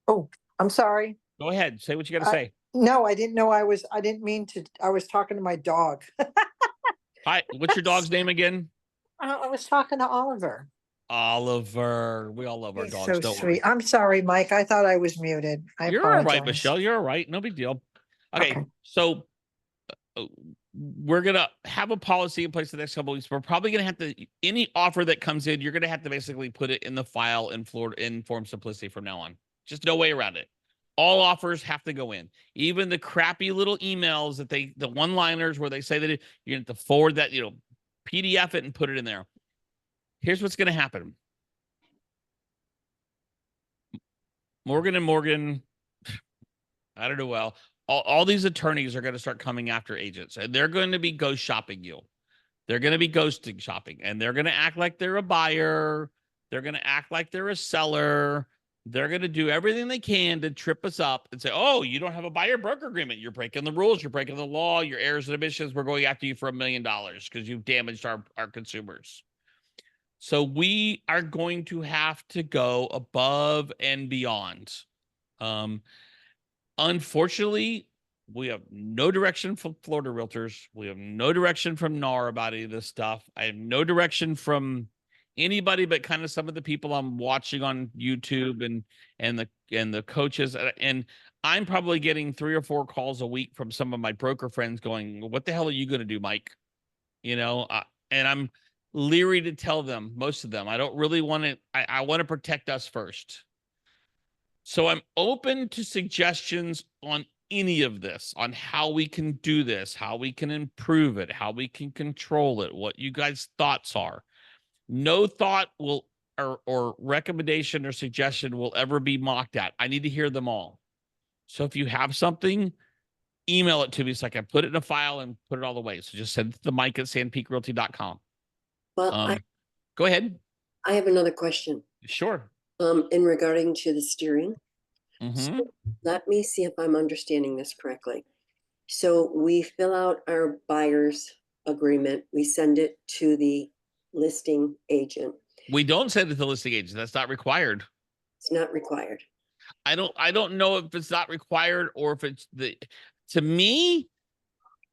Oh, I'm sorry. Go ahead. Say what you got to say. No, I didn't know I didn't mean to, I was talking to my dog. Hi, what's your dog's name again? I was talking to Oliver. Oliver. We all love our He's dogs, so don't sweet. we? I'm sorry, Mike. I thought I was muted. I You're all right, apologize. Michelle. You're all right. No big deal. Okay. Okay. So we're going to have a policy in place the next couple of weeks. We're probably going to have to, any offer that comes in, you're going to have to basically put it in the file in Florida in Form Simplicity from now on. Just no way around it. All offers have to go in. Even the crappy little emails that the one-liners where they say that you have to forward that, PDF it and put it in there. Here's what's going to happen. Morgan & Morgan, I don't know, well, all these attorneys are going to start coming after agents, and they're going to be ghost shopping you. They're going to be ghosting shopping, and they're going to act like they're a buyer. They're going to act like they're a seller. They're going to do everything they can to trip us up and say, oh, you don't have a buyer broker agreement. You're breaking the rules. You're breaking the law. Your errors and omissions. We're going after you for $1 million because you've damaged our consumers. So we are going to have to go above and beyond. Unfortunately, we have no direction from Florida Realtors. We have no direction from NAR about any of this stuff. I have no direction from anybody but kind of some of the people I'm watching on YouTube and the coaches. And I'm probably getting 3 or 4 calls a week from some of my broker friends going, what the hell are you going to do, Mike? And I'm leery to tell them, most of them. I don't really want to, I want to protect us first. So I'm open to suggestions on any of this, on how we can do this, how we can improve it, how we can control it, what you guys' thoughts are. No thought will or recommendation or suggestion will ever be mocked at. I need to hear them all. So if you have something, email it to me so I can put it in a file and put it all the way. So just send it to Mike at sandpeakrealty.com. Well, Go ahead. I have another question. Sure. In regarding to the steering. Mhm. So let me see if I'm understanding this correctly. So we fill out our buyer's agreement. We send it to the listing agent. We don't send it to the listing agent. That's not required. It's not required. I don't know if it's not required or if it's to me,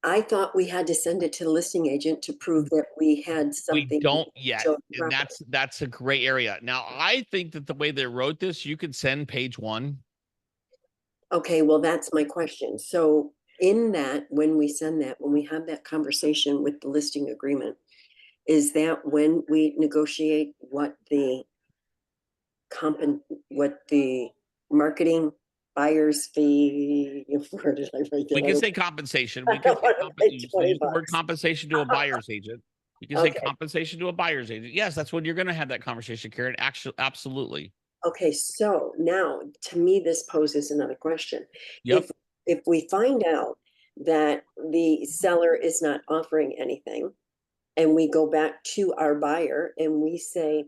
I thought we had to send it to the listing agent to prove that we had we something. don't yet. show the And property. that's a gray area. Now, I think that the way they wrote this, you could send page 1. Okay, well, that's my question. So in that, when we send that, when we have that conversation with the listing agreement, is that when we negotiate what the what the marketing buyer's fee, where did I write that? We I can don't- say compensation. I We can don't say wanna pay you can 20 use the word bucks. compensation to a buyer's agent. You can say Okay. compensation to a buyer's agent. Yes, that's when you're going to have that conversation, Karen. Actually, absolutely. Okay, so now to me, this poses another question. Yep. If we find out that the seller is not offering anything, and we go back to our buyer and we say,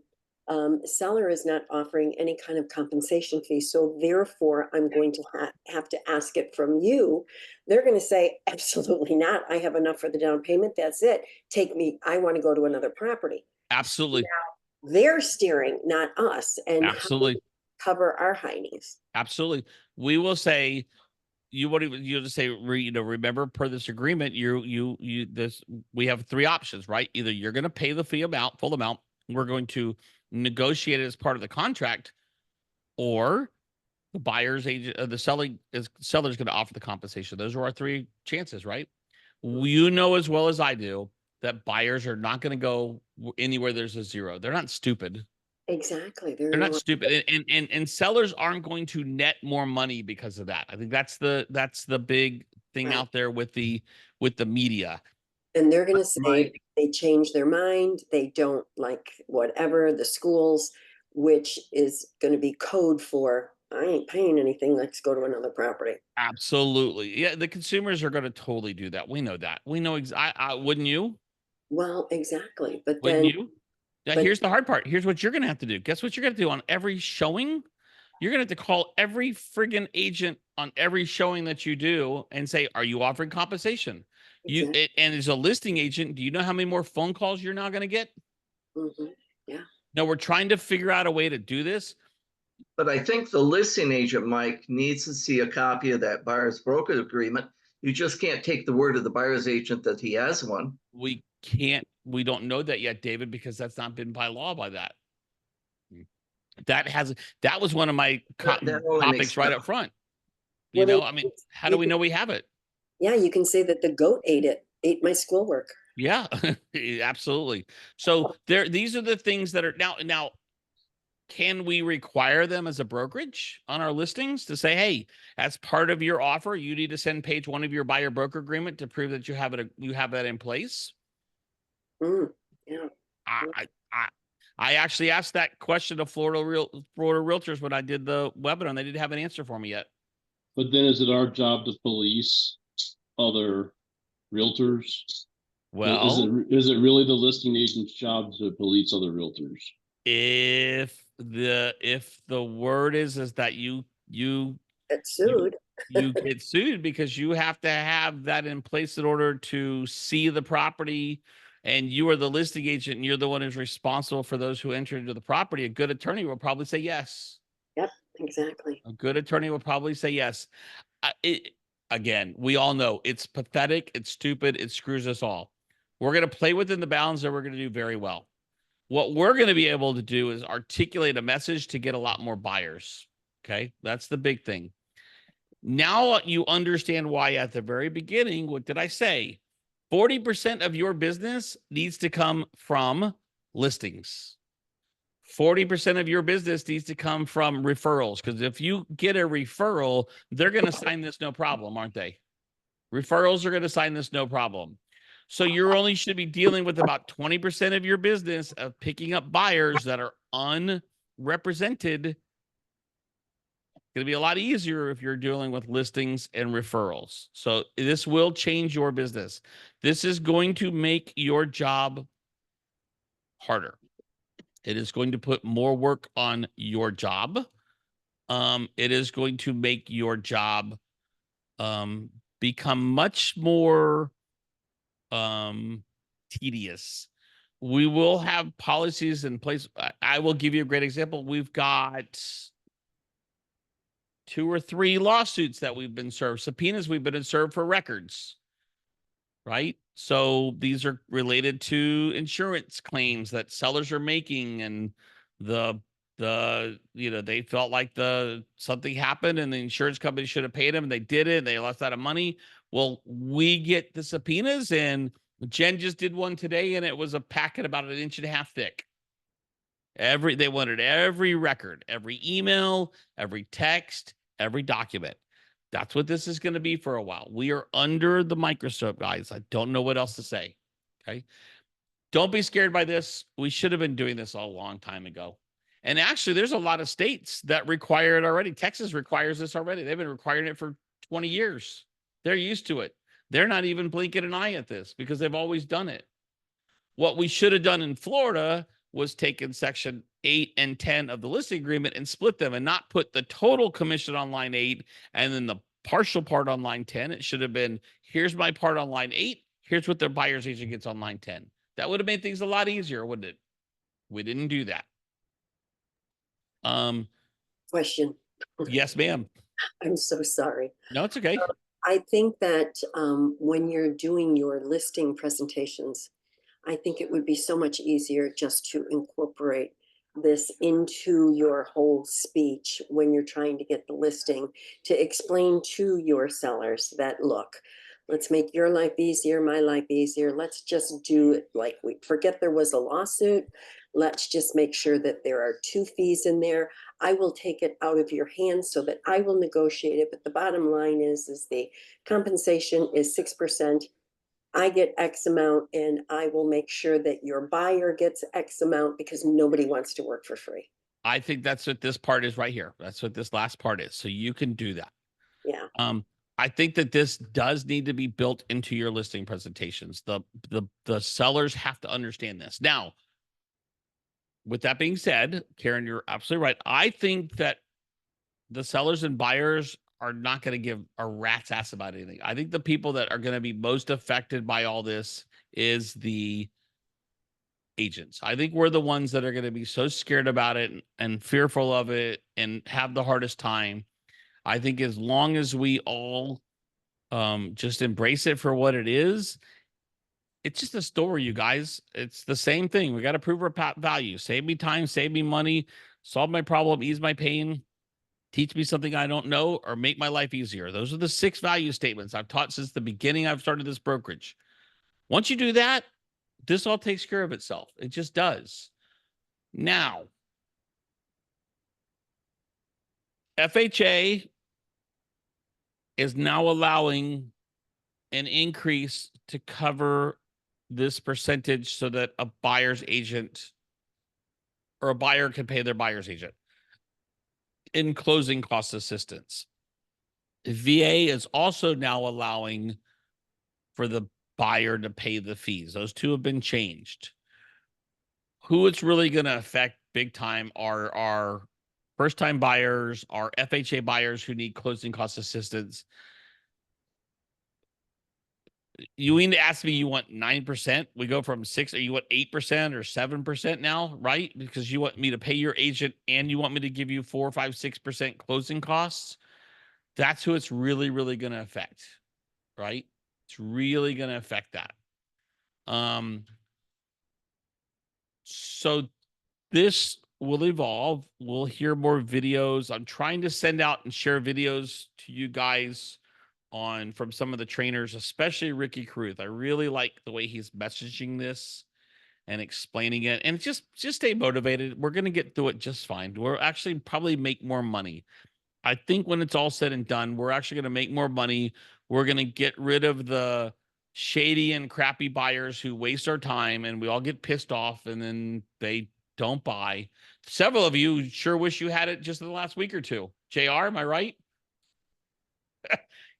seller is not offering any kind of compensation fee, so therefore I'm going to have to ask it from you. They're going to say, absolutely not. I have enough for the down payment. That's it. Take me. I want to go to another property. Absolutely. They're steering, not us, and how do Absolutely. we cover our heinies. Absolutely. We will say, you just say, remember per this agreement, we have 3 options, right? Either you're going to pay the full amount. We're going to negotiate it as part of the contract, or the buyer's agent, seller's going to offer the compensation. Those are our 3 chances, right? You know as well as I do that buyers are not going to go anywhere there's a 0. They're not stupid. Exactly. They're not stupid, and sellers aren't going to net more money because of that. I think that's the big thing Right. out there with the media. And they're going to say Right. they change their mind. They don't like whatever the schools, which is going to be code for, I ain't paying anything. Let's go to another property. Absolutely, yeah. The consumers are going to totally do that. We know that. We know. I wouldn't you? Well, exactly. But Wouldn't then, you? Now, but here's the hard part. Here's what you're going to have to do. Guess what you're going to do on every showing? You're going to have to call every friggin' agent on every showing that you do and say, "Are you offering compensation?" exactly. And as a listing agent, do you know how many more phone calls you're now going to get? Mhm. Yeah. No, we're trying to figure out a way to do this. But I think the listing agent, Mike, needs to see a copy of that buyer's broker agreement. You just can't take the word of the buyer's agent that he has one. We don't know that yet, David, because that's not been by law by that. That was one of my That only makes topics right sense. up front. Well, I mean, how do we know we have it? Yeah, you can say that the goat ate my schoolwork. Yeah, absolutely. So these are the things that are now. Can we require them as a brokerage on our listings to say, hey, as part of your offer, you need to send page 1 of your buyer broker agreement to prove that you have that in place? Yeah. I actually asked that question to Florida realtors when I did the webinar, and they didn't have an answer for me yet. But then is it our job to police other realtors? Well, is it really the listing agent's job to police other realtors? if the word is that you Get sued. you get sued because you have to have that in place in order to see the property, and you are the listing agent and you're the one who's responsible for those who enter into the property, a good attorney will probably say yes. Yep, exactly. A good attorney will probably say yes. Again, we all know it's pathetic, it's stupid, it screws us all. We're going to play within the bounds that we're going to do very well. What we're going to be able to do is articulate a message to get a lot more buyers. Okay. That's the big thing. Now you understand why at the very beginning, what did I say? 40% of your business needs to come from listings. 40% of your business needs to come from referrals. Because if you get a referral, they're going to sign this no problem, aren't they? Referrals are going to sign this no problem. So you only should be dealing with about 20% of your business of picking up buyers that are unrepresented. It's going to be a lot easier if you're dealing with listings and referrals. So this will change your business. This is going to make your job harder. It is going to put more work on your job. It is going to make your job become much more tedious. We will have policies in place. I will give you a great example. We've got 2 or 3 lawsuits that we've been served, subpoenas we've been served for records, right? So these are related to insurance claims that sellers are making, and the they felt like something happened and the insurance company should have paid them and they did it and they lost out of money. Well, we get the subpoenas, and Jen just did one today, and it was a packet about 1.5 inches thick. They wanted every record, every email, every text, every document. That's what this is going to be for a while. We are under the microscope, guys. I don't know what else to say. Okay. Don't be scared by this. We should have been doing this a long time ago. And actually, there's a lot of states that require it already. Texas requires this already. They've been requiring it for 20 years. They're used to it. They're not even blinking an eye at this because they've always done it. What we should have done in Florida was taken section 8 and 10 of the listing agreement and split them and not put the total commission on line 8 and then the partial part on line 10. It should have been, here's my part on line 8. Here's what their buyer's agent gets on line 10. That would have made things a lot easier, wouldn't it? We didn't do that. Question. Yes, ma'am. I'm so sorry. No, it's okay. I think that when you're doing your listing presentations, I think it would be so much easier just to incorporate this into your whole speech when you're trying to get the listing, to explain to your sellers that, look, let's make your life easier, my life easier. Let's just do it like we forget there was a lawsuit. Let's just make sure that there are 2 fees in there. I will take it out of your hands so that I will negotiate it. But the bottom line is the compensation is 6%. I get X amount, and I will make sure that your buyer gets X amount, because nobody wants to work for free. I think that's what this part is right here. That's what this last part is. So you can do that. Yeah. I think that this does need to be built into your listing presentations. The sellers have to understand this. Now, with that being said, Karen, you're absolutely right. I think that the sellers and buyers are not going to give a rat's ass about anything. I think the people that are going to be most affected by all this is the agents. I think we're the ones that are going to be so scared about it and fearful of it and have the hardest time. I think as long as we all just embrace it for what it is, it's just a story, you guys. It's the same thing. We got to prove our value. Save me time, save me money, solve my problem, ease my pain, teach me something I don't know, or make my life easier. Those are the 6 value statements I've taught since the beginning I've started this brokerage. Once you do that, this all takes care of itself. It just does. Now, FHA is now allowing an increase to cover this percentage so that a buyer's agent or a buyer can pay their buyer's agent in closing cost assistance. VA is also now allowing for the buyer to pay the fees. Those 2 have been changed. Who it's really going to affect big time are our first-time buyers, our FHA buyers who need closing cost assistance. You need to ask me, you want 9%? We go from 6, or you want 8% or 7% now, right? Because you want me to pay your agent and you want me to give you 4, 5, 6% closing costs. That's who it's really, really going to affect, right? It's really going to affect that. So this will evolve. We'll hear more videos. I'm trying to send out and share videos to you guys from some of the trainers, especially Ricky Caruth. I really like the way he's messaging this and explaining it. And just stay motivated. We're going to get through it just fine. We'll actually probably make more money. I think when it's all said and done, we're actually going to make more money. We're going to get rid of the shady and crappy buyers who waste our time, and we all get pissed off and then they don't buy. Several of you sure wish you had it just in the last week or 2. JR, am I right?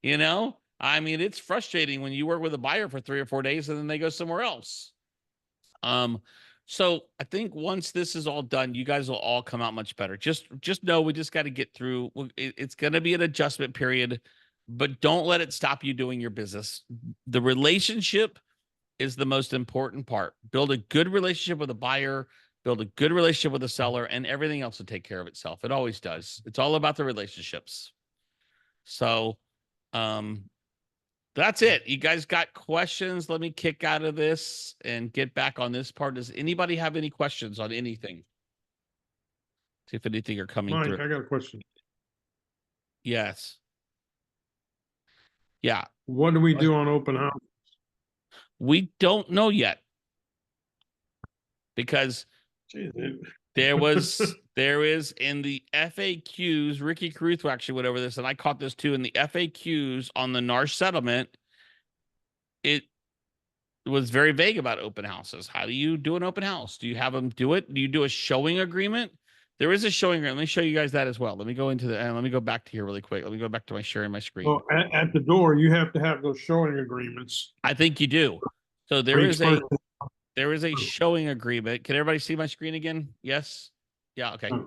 You know, I mean, it's frustrating when you work with a buyer for 3 or 4 days and then they go somewhere else. So I think once this is all done, you guys will all come out much better. Just know we just got to get through. It's going to be an adjustment period, but don't let it stop you doing your business. The relationship is the most important part. Build a good relationship with a buyer, build a good relationship with a seller, and everything else will take care of itself. It always does. It's all about the relationships. So, that's it. You guys got questions? Let me kick out of this and get back on this part. Does anybody have any questions on anything? See if anything are coming Mike, through. I got a question. Yes. Yeah. What do we do on open house? We don't know yet because Jeez, there is in the FAQs, Ricky Caruth actually went over this, and I caught this too in the FAQs on the NAR settlement. It was very vague about open houses. How do you do an open house? Do you have them do it? Do you do a showing agreement? There is a showing agreement. Let me show you guys that as well. Let me go into the, and let me go back to here really quick. Let me go back to my sharing my screen. Well, at the door, you have to have those showing agreements. I think you do. So for each person. there is a showing agreement. Can everybody see my screen again? Yes. Yeah. Okay. Oh.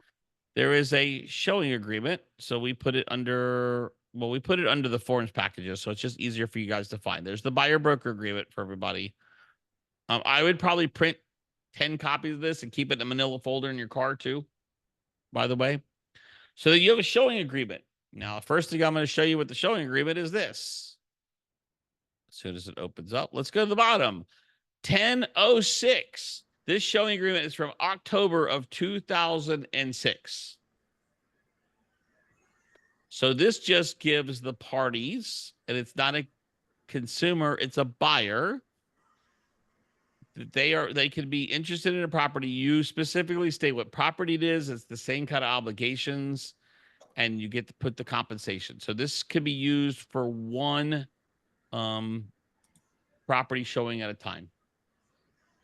There is a showing agreement. So we put it under, well, we put it under the forms packages. So it's just easier for you guys to find. There's the buyer broker agreement for everybody. I would probably print 10 copies of this and keep it in a manila folder in your car too, by the way. So you have a showing agreement. Now, the first thing I'm going to show you with the showing agreement is this. As soon as it opens up, let's go to the bottom. 1006. This showing agreement is from October of 2006. So this just gives the parties, and it's not a consumer, it's a buyer. They can be interested in a property. You specifically state what property it is. It's the same kind of obligations, and you get to put the compensation. So this could be used for one property showing at a time.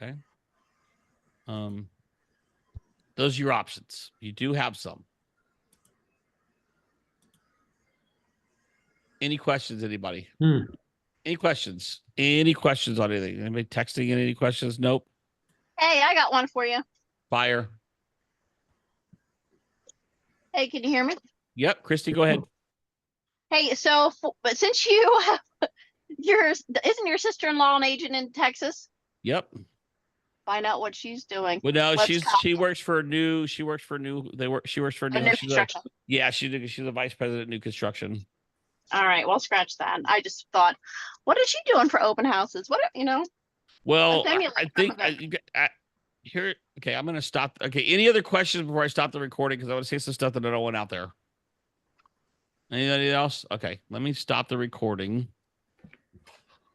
Okay. Those are your options. You do have some. Any questions, anybody? Any questions? Any questions on anything? Anybody texting in any questions? Nope. Hey, I got one for you. Fire. Hey, can you hear me? Yep. Christy, go ahead. Hey, so, but since you have isn't your sister-in-law an agent in Texas? Yep. Find out what she's doing. Well, no, Let's she go. works for new. She works for new. She works for new. New She's construction. she's a vice president of new construction. All right, well, scratch that. I just thought, what is she doing for open houses? What, Well, Send me a I link think from here. Okay, I'm gonna stop. Okay, any other questions before I stop the recording? Because I want to say some stuff that I don't want out there. Anybody else? Okay, let me stop the recording.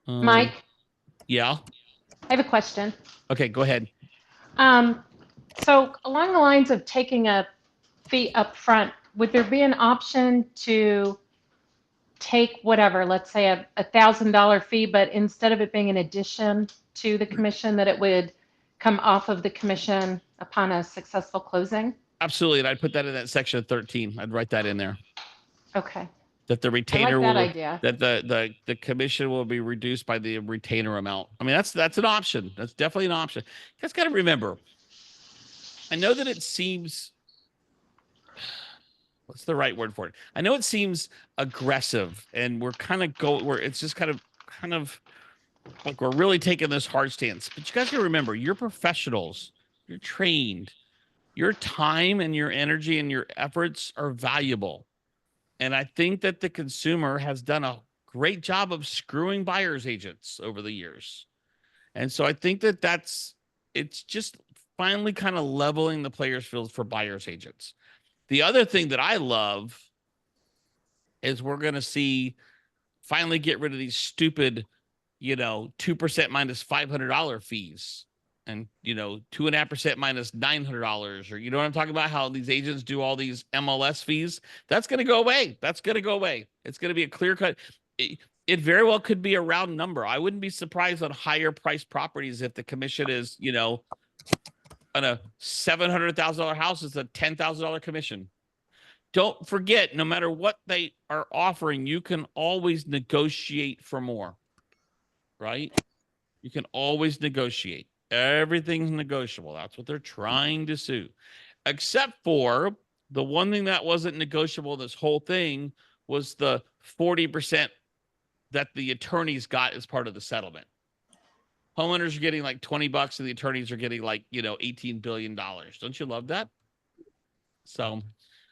Mike, Yeah. I have a question. Okay, go ahead. So along the lines of taking a fee up front, would there be an option to take whatever, let's say a $1,000 fee, but instead of it being an addition to the commission, that it would come off of the commission upon a successful closing? Absolutely, and I'd put that in that section 13. I'd write that in there. Okay. That the I retainer like that will idea. that the commission will be reduced by the retainer amount. I mean, that's an option. That's definitely an option. You guys got to remember. I know that it seems, what's the right word for it? I know it seems aggressive, and we're kind of where it's just kind of like we're really taking this hard stance. But you guys got to remember, you're professionals. You're trained. Your time and your energy and your efforts are valuable. And I think that the consumer has done a great job of screwing buyer's agents over the years. And so I think that it's just finally kind of leveling the players field for buyer's agents. The other thing that I love is we're going to see finally get rid of these stupid, 2% minus $500 fees. And 2.5% minus $900, or you know what I'm talking about? How these agents do all these MLS fees. That's going to go away. That's going to go away. It's going to be a clear cut. It very well could be a round number. I wouldn't be surprised on higher priced properties if the commission is, on a $700,000 house, it's a $10,000 commission. Don't forget, no matter what they are offering, you can always negotiate for more, right? You can always negotiate. Everything's negotiable. That's what they're trying to sue. Except for the one thing that wasn't negotiable, this whole thing, was the 40% that the attorneys got as part of the settlement. Homeowners are getting like $20 and the attorneys are getting like, $18 billion. Don't you love that? So, all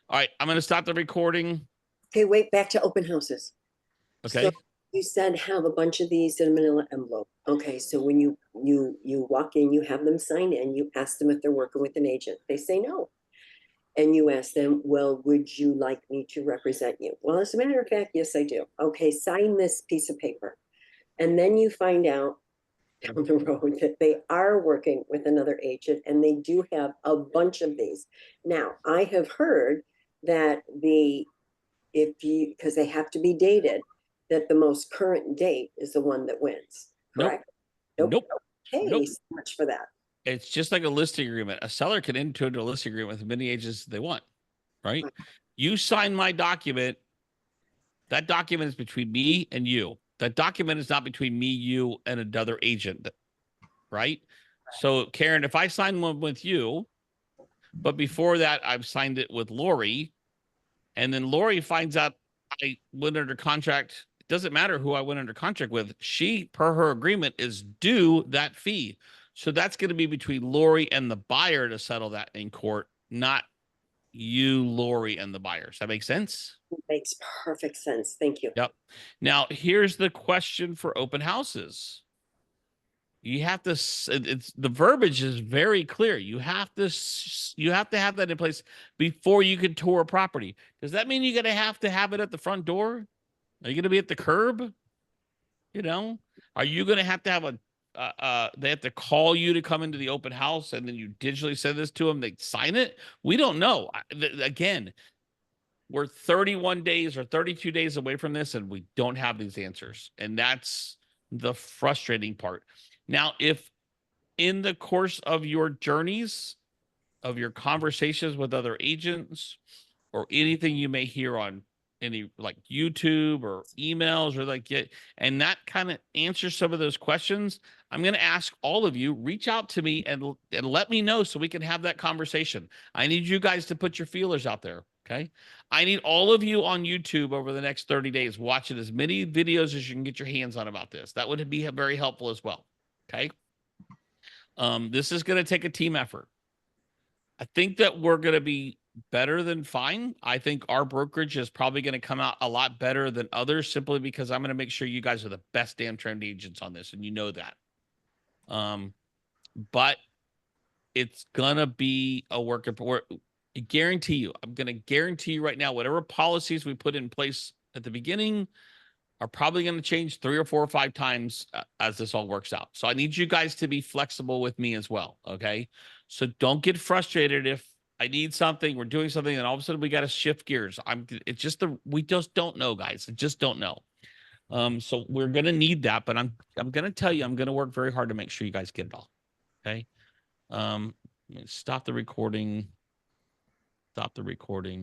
right, I'm going to stop the recording. Okay, wait, back to open houses. So Okay. you said have a bunch of these in a manila envelope. Okay, so when you walk in, you have them sign in, you ask them if they're working with an agent. They say no. And you ask them, well, would you like me to represent you? Well, as a matter of fact, yes, I do. Okay, sign this piece of paper. And then you find out down the road that they are working with another agent and they do have a bunch of these. Now, I have heard that because they have to be dated, that the most current date is the one that wins, Nope. correct? Nope. Okay, Nope. so much for that. It's just like a listing agreement. A seller can enter into a listing agreement with as many agents as they want, right? You sign my document. That document is between me and you. That document is not between me, you, and another agent, right? So, Karen, if I sign one with you, but before that, I've signed it with Lori, and then Lori finds out I went under contract. It doesn't matter who I went under contract with. She, per her agreement, is due that fee. So that's going to be between Lori and the buyer to settle that in court, not you, Lori, and the buyers. That makes sense? Makes perfect sense. Thank you. Yep. Now, here's the question for open houses. You have to, it's the verbiage is very clear. You have to have that in place before you can tour a property. Does that mean you're going to have it at the front door? Are you going to be at the curb? You know, are you going to have they have to call you to come into the open house and then you digitally send this to them? They sign it. We don't know. Again, we're 31 days or 32 days away from this and we don't have these answers. And that's the frustrating part. Now, if in the course of your journeys, of your conversations with other agents, or anything you may hear on any like YouTube or emails or and that kind of answers some of those questions, I'm going to ask all of you, reach out to me and let me know so we can have that conversation. I need you guys to put your feelers out there. Okay. I need all of you on YouTube over the next 30 days, watching as many videos as you can get your hands on about this. That would be very helpful as well. Okay. This is going to take a team effort. I think that we're going to be better than fine. I think our brokerage is probably going to come out a lot better than others simply because I'm going to make sure you guys are the best damn trained agents on this. And you know that. But it's going to be a work of work. I guarantee you, I'm going to guarantee you right now, whatever policies we put in place at the beginning are probably going to change 3 or 4 or 5 times as this all works out. So I need you guys to be flexible with me as well. Okay. So don't get frustrated if I need something, we're doing something, and all of a sudden we got to shift gears. We just don't know, guys. I just don't know. So we're going to need that, but I'm going to tell you, I'm going to work very hard to make sure you guys get it all. Okay. Stop the recording. Stop the recording.